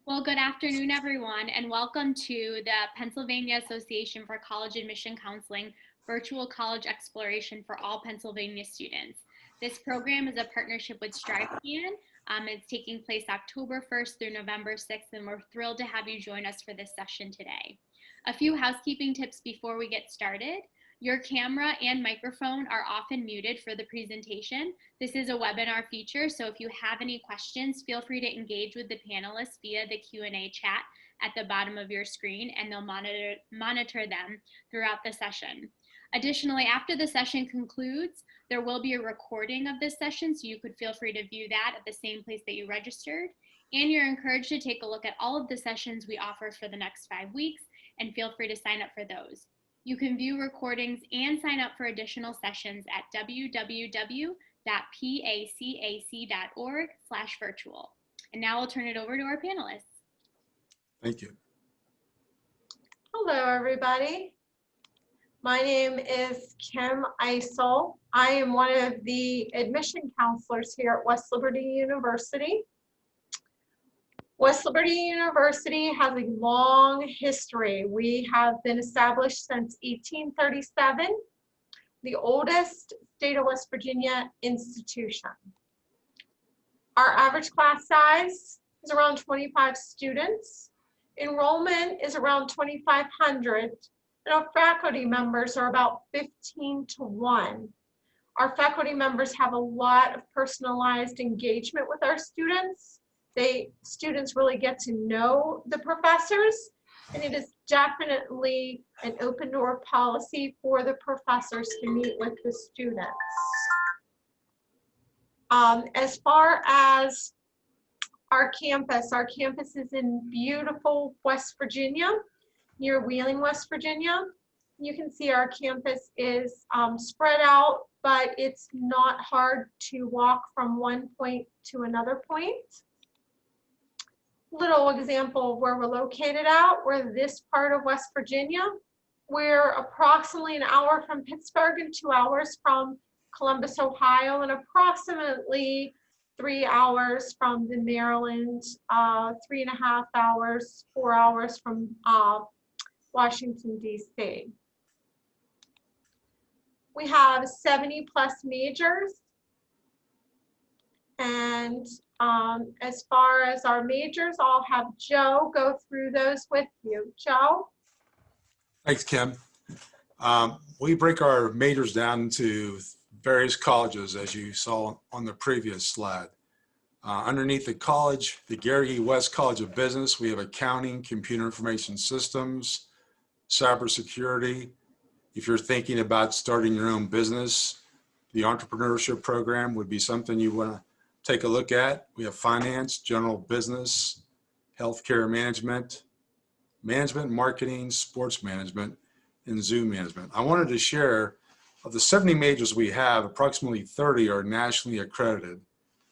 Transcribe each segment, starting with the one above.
Well, good afternoon, everyone, and welcome to the Pennsylvania Association for College Admission Counseling Virtual College Exploration for all Pennsylvania students. This program is a partnership with StrivePlan. It's taking place October 1st through November 6th, and we're thrilled to have you join us for this session today. A few housekeeping tips before we get started. Your camera and microphone are often muted for the presentation. This is a webinar feature, so if you have any questions, feel free to engage with the panelists via the Q&A chat at the bottom of your screen, and they'll monitor them throughout the session. Additionally, after the session concludes, there will be a recording of this session, so you could feel free to view that at the same place that you registered. And you're encouraged to take a look at all of the sessions we offer for the next 5 weeks, and feel free to sign up for those. You can view recordings and sign up for additional sessions at www.pacac.org/virtual. And now I'll turn it over to our panelists. Thank you. Hello, everybody. My name is Kim Eisel. I am one of the admission counselors here at West Liberty University. West Liberty University has a long history. We have been established since 1837, the oldest state of West Virginia institution. Our average class size is around 25 students. Enrollment is around 2,500, and our faculty members are about 15 to 1. Our faculty members have a lot of personalized engagement with our students. Students really get to know the professors, and it is definitely an open door policy for the professors to meet with the students. As far as our campus is in beautiful West Virginia, near Wheeling, West Virginia. You can see our campus is spread out, but it's not hard to walk from one point to another point. Little example of where we're located at. We're this part of West Virginia. We're approximately an hour from Pittsburgh and 2 hours from Columbus, Ohio, and approximately 3 hours from the Maryland, 3.5 hours, 4 hours from Washington, D.C. We have 70+ majors. And as far as our majors, I'll have Joe go through those with you. Joe? Thanks, Kim. We break our majors down into various colleges, as you saw on the previous slide. Underneath the college, the Gary E. West College of Business, we have accounting, computer information systems, cybersecurity. If you're thinking about starting your own business, the entrepreneurship program would be something you want to take a look at. We have finance, general business, healthcare management, marketing, sports management, and zoo management. I wanted to share, of the 70 majors we have, approximately 30 are nationally accredited.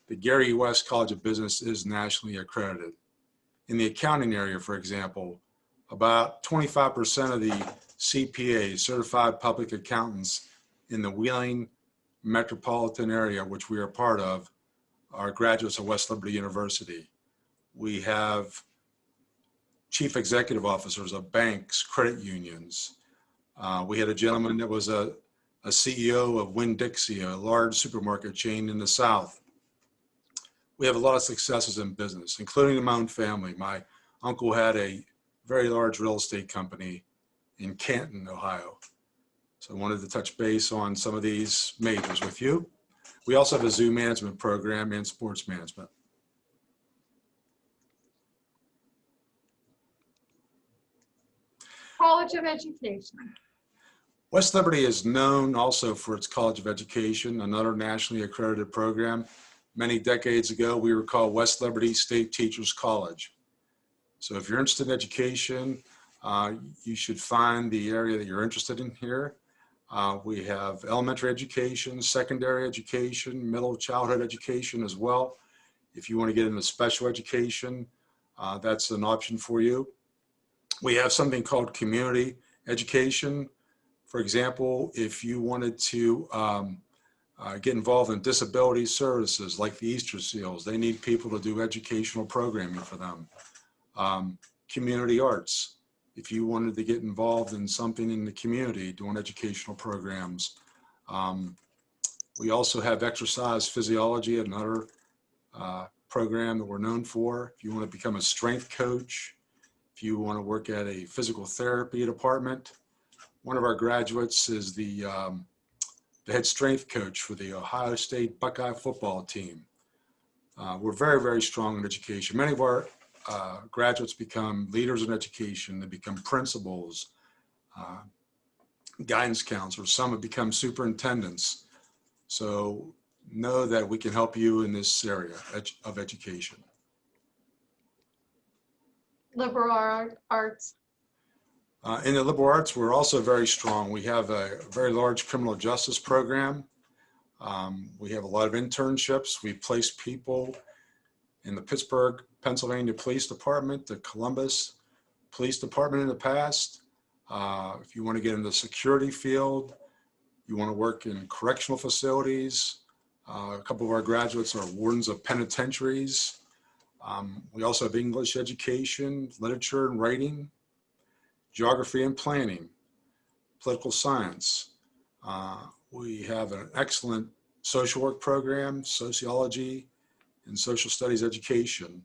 The Gary E. West College of Business is nationally accredited. In the accounting area, for example, about 25% of the CPAs, certified public accountants, in the Wheeling metropolitan area, which we are part of, are graduates of West Liberty University. We have chief executive officers of banks, credit unions. We had a gentleman that was a CEO of Winn-Dixie, a large supermarket chain in the South. We have a lot of successes in business, including in my own family. My uncle had a very large real estate company in Canton, Ohio. So I wanted to touch base on some of these majors with you. We also have a zoo management program and sports management. College of Education. West Liberty is known also for its College of Education, another nationally accredited program. Many decades ago, we were called West Liberty State Teachers College. So if you're interested in education, you should find the area that you're interested in here. We have elementary education, secondary education, middle childhood education as well. If you want to get into special education, that's an option for you. We have something called community education. For example, if you wanted to get involved in disability services like the Easter Seals, they need people to do educational programming for them. Community arts. If you wanted to get involved in something in the community, doing educational programs. We also have exercise physiology, another program that we're known for. If you want to become a strength coach, if you want to work at a physical therapy department, one of our graduates is the head strength coach for the Ohio State Buckeye football team. We're very, very strong in education. Many of our graduates become leaders in education. They become principals, guidance counselors. Some have become superintendents. So know that we can help you in this area of education. Liberal arts. In the liberal arts, we're also very strong. We have a very large criminal justice program. We have a lot of internships. We place people in the Pittsburgh, Pennsylvania Police Department, the Columbus Police Department in the past. If you want to get in the security field, you want to work in correctional facilities. A couple of our graduates are wardens of penitentiaries. We also have English education, literature and writing, geography and planning, political science. We have an excellent social work program, sociology, and social studies education.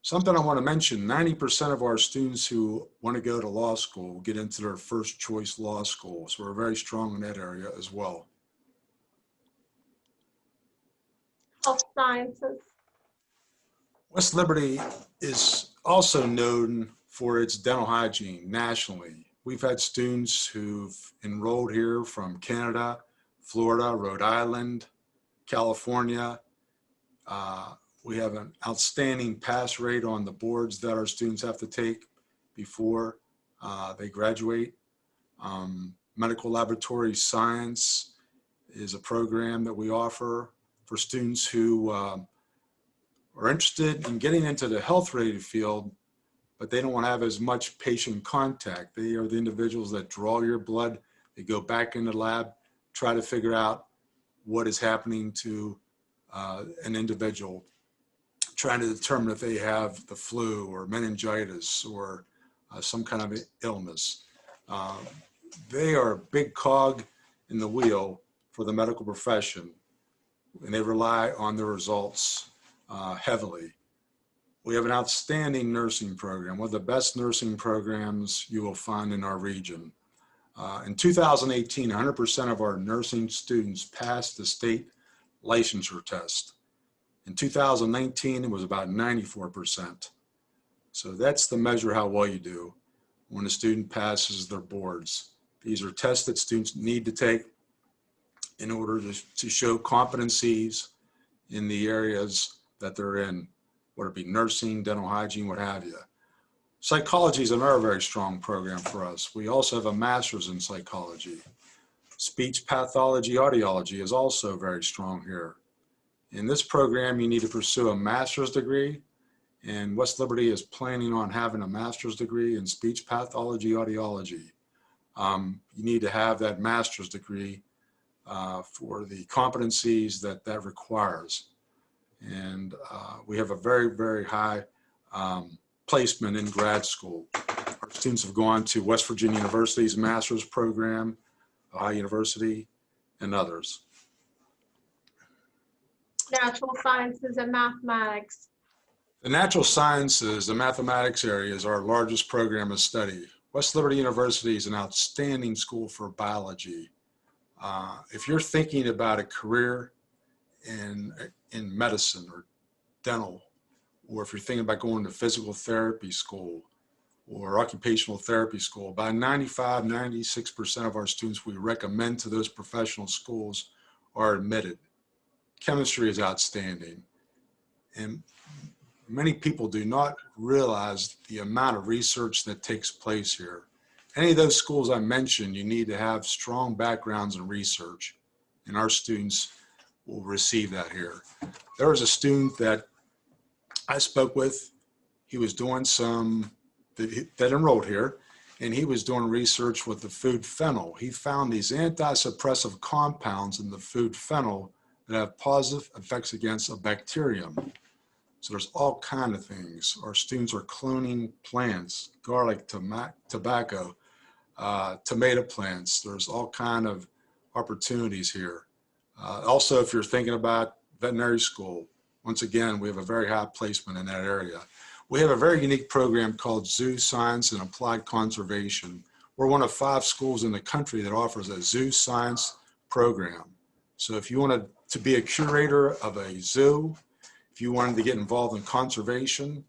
Something I want to mention, 90% of our students who want to go to law school get into their first choice law school. So we're very strong in that area as well. Health sciences. West Liberty is also known for its dental hygiene nationally. We've had students who've enrolled here from Canada, Florida, Rhode Island, California. We have an outstanding pass rate on the boards that our students have to take before they graduate. Medical laboratory science is a program that we offer for students who are interested in getting into the health-related field, but they don't want to have as much patient contact. They are the individuals that draw your blood. They go back in the lab, try to figure out what is happening to an individual, trying to determine if they have the flu or meningitis or some kind of illness. They are a big cog in the wheel for the medical profession, and they rely on the results heavily. We have an outstanding nursing program, one of the best nursing programs you will find in our region. In 2018, 100% of our nursing students passed the state licensure test. In 2019, it was about 94%. So that's the measure how well you do when a student passes their boards. These are tests that students need to take in order to show competencies in the areas that they're in, whether it be nursing, dental hygiene, what have you. Psychology is another very strong program for us. We also have a master's in psychology. Speech pathology, audiology is also very strong here. In this program, you need to pursue a master's degree, and West Liberty is planning on having a master's degree in speech pathology, audiology. You need to have that master's degree for the competencies that requires. And we have a very, very high placement in grad school. Our students have gone to West Virginia University's master's program, Ohio University, and others. Natural sciences and mathematics. The natural sciences, the mathematics area is our largest program of study. West Liberty University is an outstanding school for biology. If you're thinking about a career in medicine or dental, or if you're thinking about going to physical therapy school or occupational therapy school, about 95, 96% of our students we recommend to those professional schools are admitted. Chemistry is outstanding. And many people do not realize the amount of research that takes place here. Any of those schools I mentioned, you need to have strong backgrounds in research, and our students will receive that here. There was a student that I spoke with. He was doing that enrolled here, and he was doing research with the food fennel. He found these anti-suppressive compounds in the food fennel that have positive effects against a bacterium. So there's all kind of things. Our students are cloning plants, garlic, tobacco, tomato plants. There's all kind of opportunities here. Also, if you're thinking about veterinary school, once again, we have a very high placement in that area. We have a very unique program called Zoo Science and Applied Conservation. We're one of 5 schools in the country that offers a zoo science program. So if you wanted to be a curator of a zoo, if you wanted to get involved in conservation,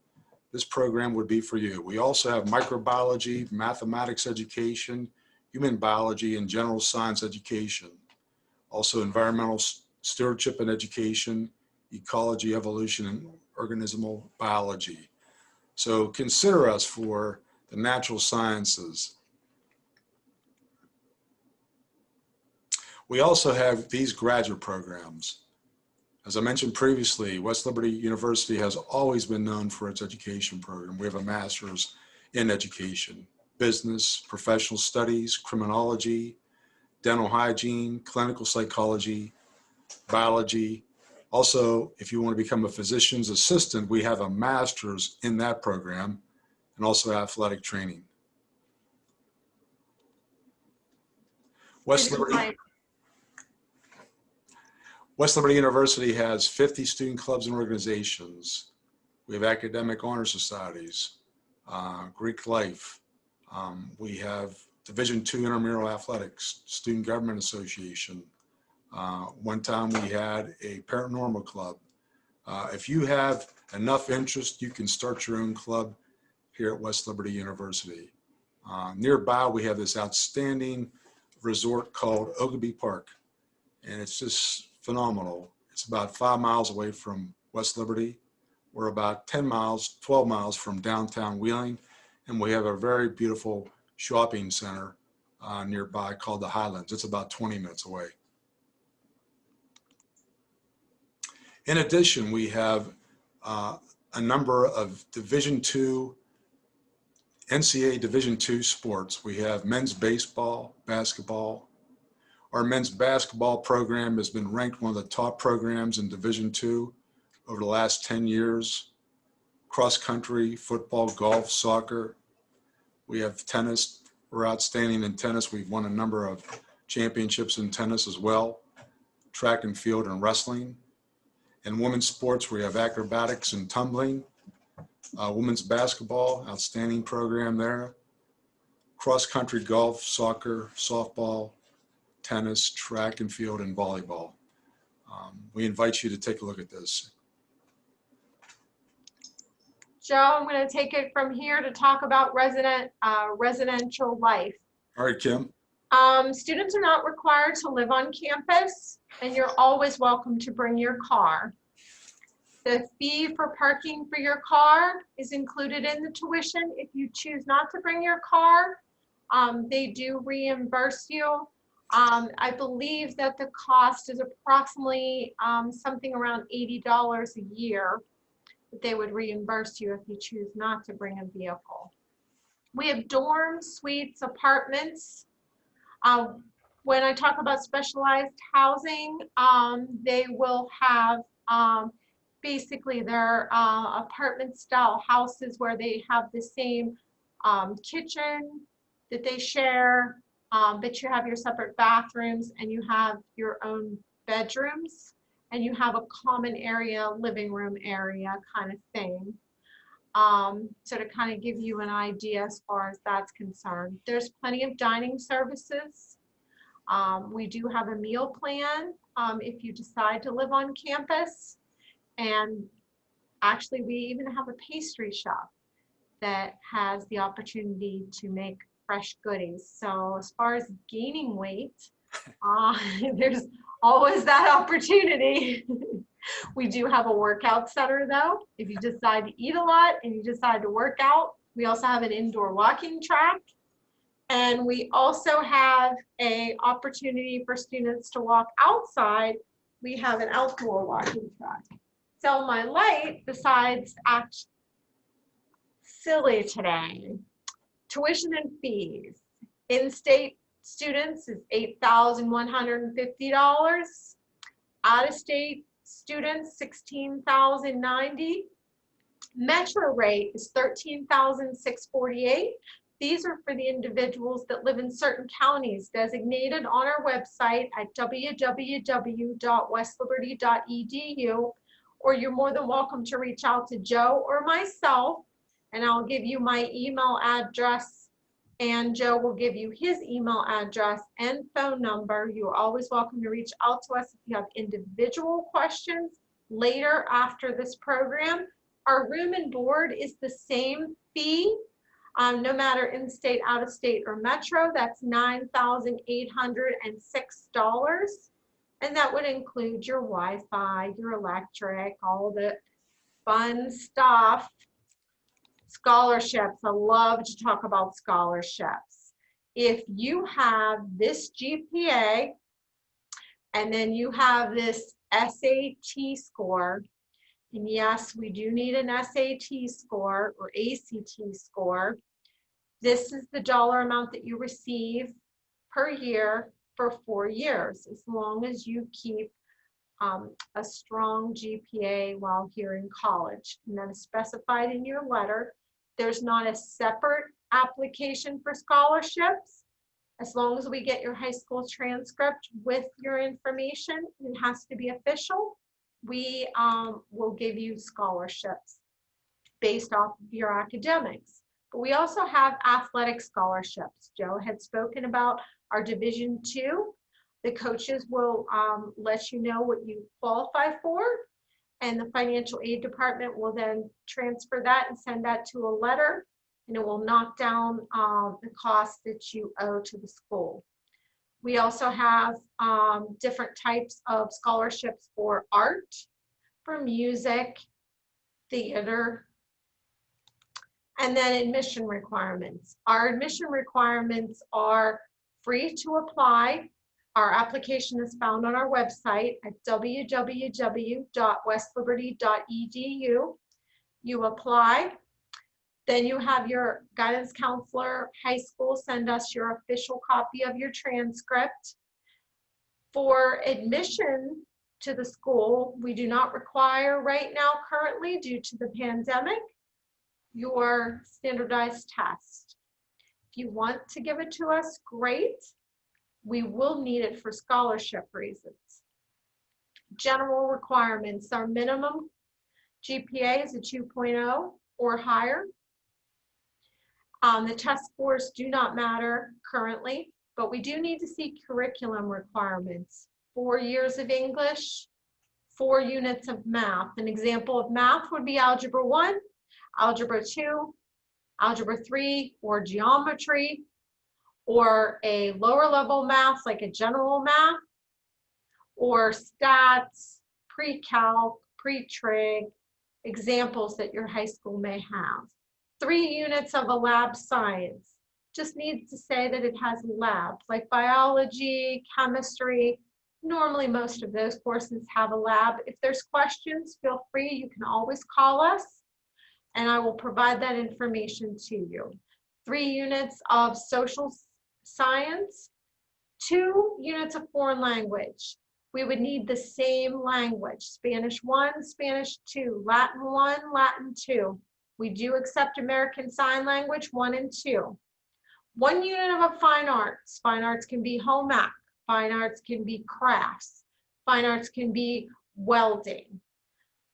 this program would be for you. We also have microbiology, mathematics education, human biology, and general science education. Also environmental stewardship and education, ecology, evolution, and organismal biology. So consider us for the natural sciences. We also have these graduate programs. As I mentioned previously, West Liberty University has always been known for its education program. We have a master's in education, business, professional studies, criminology, dental hygiene, clinical psychology, biology. Also, if you want to become a physician's assistant, we have a master's in that program and also athletic training. West Liberty University has 50 student clubs and organizations. We have academic honor societies, Greek life. We have Division II intramural athletics, Student Government Association. One time we had a paranormal club. If you have enough interest, you can start your own club here at West Liberty University. Nearby, we have this outstanding resort called Ogilvy Park, and it's just phenomenal. It's about 5 miles away from West Liberty. We're about 10 miles, 12 miles from downtown Wheeling, and we have a very beautiful shopping center nearby called the Highlands. It's about 20 minutes away. In addition, we have a number of Division II, NCAA Division II sports. We have men's baseball, basketball. Our men's basketball program has been ranked one of the top programs in Division II over the last 10 years. Cross country, football, golf, soccer. We have tennis. We're outstanding in tennis. We've won a number of championships in tennis as well. Track and field and wrestling. In women's sports, we have acrobatics and tumbling. Women's basketball, outstanding program there. Cross country, golf, soccer, softball, tennis, track and field, and volleyball. We invite you to take a look at this. Joe, I'm going to take it from here to talk about residential life. All right, Kim. Students are not required to live on campus, and you're always welcome to bring your car. The fee for parking for your car is included in the tuition. If you choose not to bring your car, they do reimburse you. I believe that the cost is approximately something around $80 a year. They would reimburse you if you choose not to bring a vehicle. We have dorms, suites, apartments. When I talk about specialized housing, they will have basically their apartment style houses where they have the same kitchen that they share, but you have your separate bathrooms and you have your own bedrooms and you have a common area, living room area kind of thing. So to kind of give you an idea as far as that's concerned. There's plenty of dining services. We do have a meal plan if you decide to live on campus. And actually, we even have a pastry shop that has the opportunity to make fresh goodies. So as far as gaining weight, there's always that opportunity. We do have a workout center though. If you decide to eat a lot and you decide to work out, we also have an indoor walking track. And we also have an opportunity for students to walk outside. We have an outdoor walking track. So my light, besides act silly today, tuition and fees. In-state students is $8,150. Out-of-state students, $16,090. Metro rate is $13,648. These are for the individuals that live in certain counties designated on our website at www.westliberty.edu, or you're more than welcome to reach out to Joe or myself, and I'll give you my email address, and Joe will give you his email address and phone number. You're always welcome to reach out to us if you have individual questions later after this program. Our room and board is the same fee, no matter in-state, out-of-state, or metro. That's $9,806. And that would include your Wi-Fi, your electric, all the fun stuff. Scholarships, I love to talk about scholarships. If you have this GPA, and then you have this SAT score, and yes, we do need an SAT score or ACT score. This is the dollar amount that you receive per year for 4 years, as long as you keep a strong GPA while here in college. And that is specified in your letter. There's not a separate application for scholarships. As long as we get your high school transcript with your information, it has to be official. We will give you scholarships based off of your academics. But we also have athletic scholarships. Joe had spoken about our Division II. The coaches will let you know what you qualify for, and the financial aid department will then transfer that and send that to a letter, and it will knock down the cost that you owe to the school. We also have different types of scholarships for art, for music, theater, and then admission requirements. Our admission requirements are free to apply. Our application is found on our website at www.westliberty.edu. You apply, then you have your guidance counselor, high school, send us your official copy of your transcript. For admission to the school, we do not require right now currently, due to the pandemic, your standardized test. If you want to give it to us, great. We will need it for scholarship reasons. General requirements, our minimum GPA is a 2.0 or higher. The test scores do not matter currently, but we do need to see curriculum requirements. 4 years of English, 4 units of math. An example of math would be Algebra 1, Algebra 2, Algebra 3, or geometry, or a lower level math like a general math, or stats, pre-calc, pre-trig, examples that your high school may have. 3 units of a lab science. Just needs to say that it has labs like biology, chemistry. Normally most of those courses have a lab. If there's questions, feel free, you can always call us and I will provide that information to you. 3 units of social science, 2 units of foreign language. We would need the same language, Spanish 1, Spanish 2, Latin 1, Latin 2. We do accept American Sign Language 1 and 2. 1 unit of a fine arts. Fine arts can be home ec. Fine arts can be crafts. Fine arts can be welding.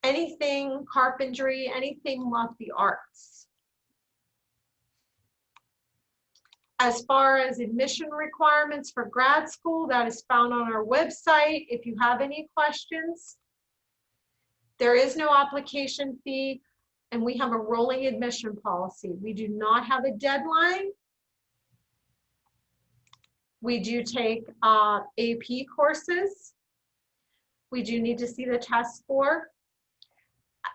Anything carpentry, anything like the arts. As far as admission requirements for grad school, that is found on our website. If you have any questions, there is no application fee, and we have a rolling admission policy. We do not have a deadline. We do take AP courses. We do need to see the test score.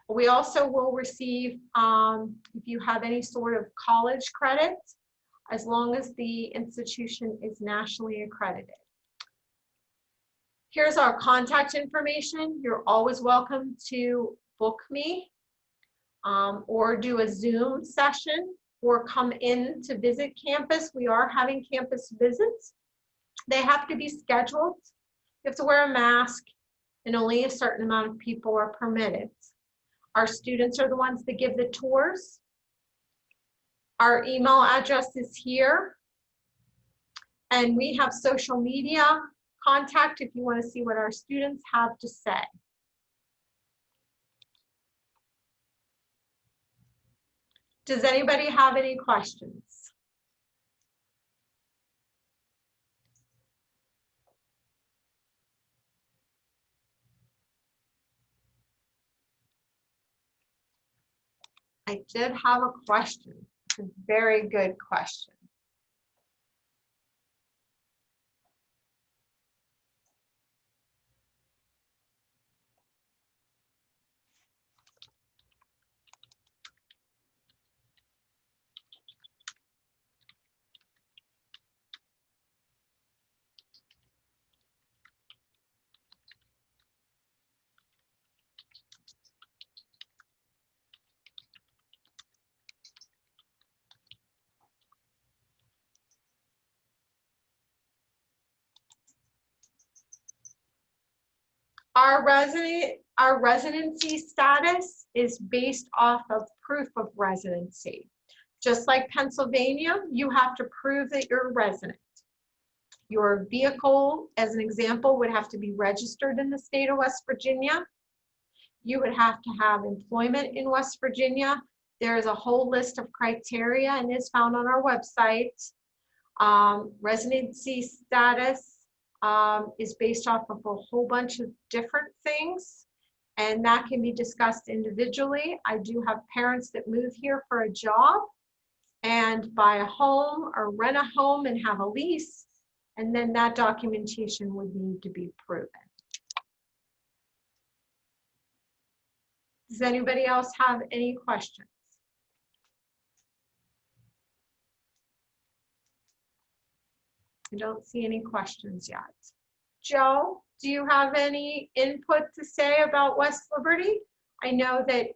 We also will receive, if you have any sort of college credit, as long as the institution is nationally accredited. Here's our contact information. You're always welcome to book me or do a Zoom session or come in to visit campus. We are having campus visits. They have to be scheduled. You have to wear a mask and only a certain amount of people are permitted. Our students are the ones that give the tours. Our email address is here. And we have social media contact if you want to see what our students have to say. Does anybody have any questions? I did have a question. It's a very good question. Our residency status is based off of proof of residency. Just like Pennsylvania, you have to prove that you're a resident. Your vehicle, as an example, would have to be registered in the state of West Virginia. You would have to have employment in West Virginia. There is a whole list of criteria and is found on our website. Residency status is based off of a whole bunch of different things, and that can be discussed individually. I do have parents that move here for a job and buy a home or rent a home and have a lease, and then that documentation would need to be proven. Does anybody else have any questions? I don't see any questions yet. Joe, do you have any input to say about West Liberty? I know that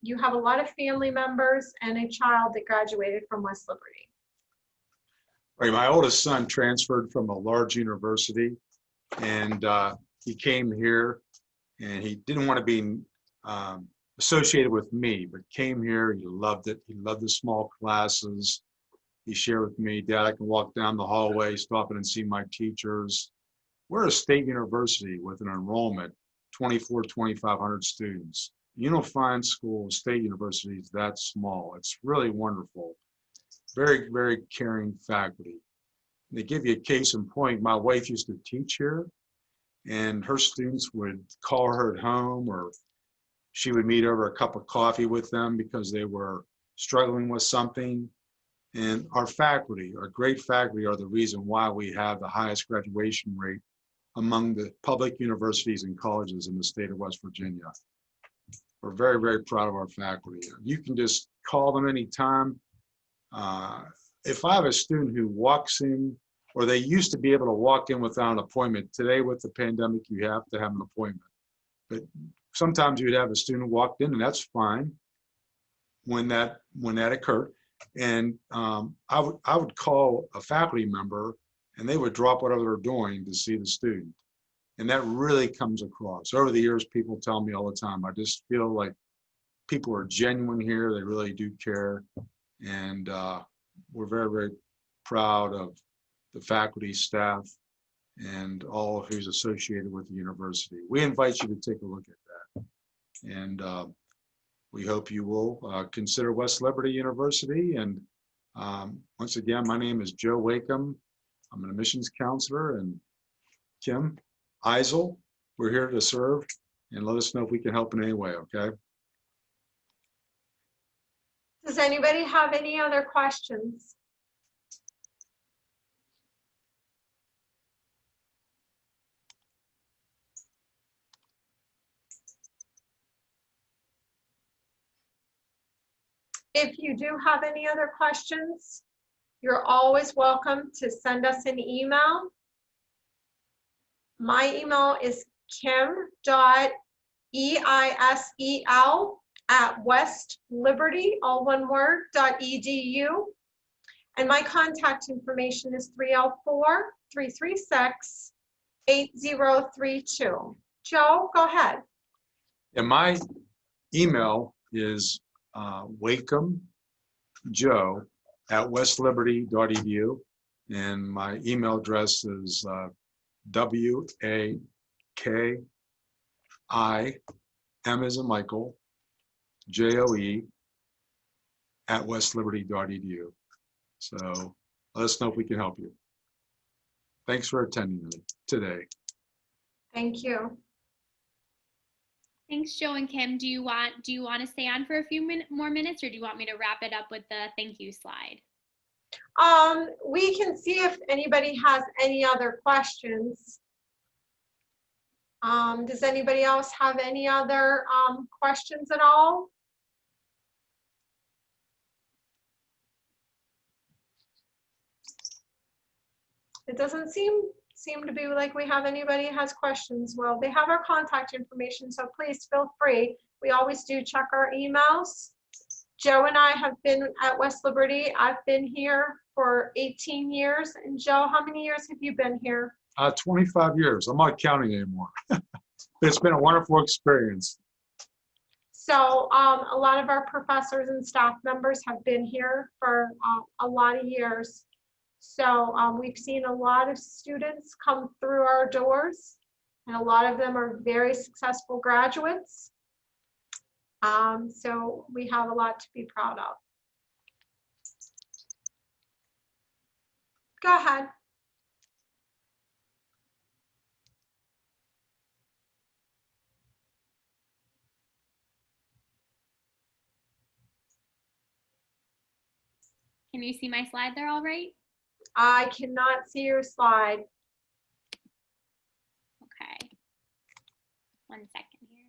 you have a lot of family members and a child that graduated from West Liberty. Right, my oldest son transferred from a large university, and he came here, and he didn't want to be associated with me, but came here. He loved it. He loved the small classes. He shared with me, Dad, I can walk down the hallway, stop in and see my teachers. We're a state university with an enrollment, 2,500 students. You don't find schools, state universities that small. It's really wonderful. Very, very caring faculty. They give you a case in point. My wife used to teach here, and her students would call her at home, or she would meet over a cup of coffee with them because they were struggling with something. And our faculty, our great faculty, are the reason why we have the highest graduation rate among the public universities and colleges in the state of West Virginia. We're very, very proud of our faculty. You can just call them anytime. If I have a student who walks in, or they used to be able to walk in without an appointment. Today with the pandemic, you have to have an appointment. But sometimes you'd have a student walked in, and that's fine when that occurred. And I would call a faculty member, and they would drop whatever they're doing to see the student. And that really comes across. Over the years, people tell me all the time, I just feel like people are genuine here. They really do care. And we're very, very proud of the faculty, staff, and all of who's associated with the university. We invite you to take a look at that. And we hope you will consider West Liberty University. And once again, my name is Joe Wakeham. I'm an admissions counselor, and Kim Eisel, we're here to serve, and let us know if we can help in any way, okay? Does anybody have any other questions? If you do have any other questions, you're always welcome to send us an email. My email is kim.eisel@westliberty, all one word, .edu. And my contact information is 304-336-8032. Joe, go ahead. And my email is wakehamjoe@westliberty.edu, and my email address is WAKIM as in Michael, JOE@westliberty.edu. So let us know if we can help you. Thanks for attending today. Thank you. Thanks, Joe and Kim. Do you want to stay on for a few more minutes, or do you want me to wrap it up with the thank you slide? We can see if anybody has any other questions. Does anybody else have any other questions at all? It doesn't seem to be like we have anybody who has questions. Well, they have our contact information, so please feel free. We always do check our emails. Joe and I have been at West Liberty. I've been here for 18 years. And Joe, how many years have you been here? 25 years. I'm not counting anymore. It's been a wonderful experience. So a lot of our professors and staff members have been here for a lot of years. So we've seen a lot of students come through our doors, and a lot of them are very successful graduates. So we have a lot to be proud of. Go ahead. Can you see my slide there all right? I cannot see your slide. Okay. 1 second here.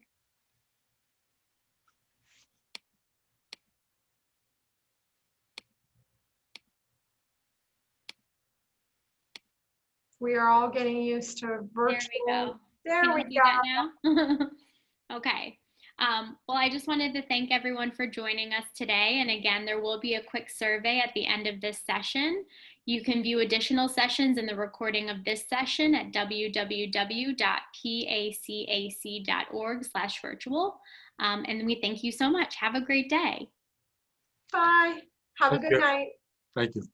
We are all getting used to virtual. There we go. There we Can go. you see that now? Okay. Well, I just wanted to thank everyone for joining us today. And again, there will be a quick survey at the end of this session. You can view additional sessions and the recording of this session at www.pacac.org/virtual. And we thank you so much. Have a great day. Bye. Have a good night. Thank you.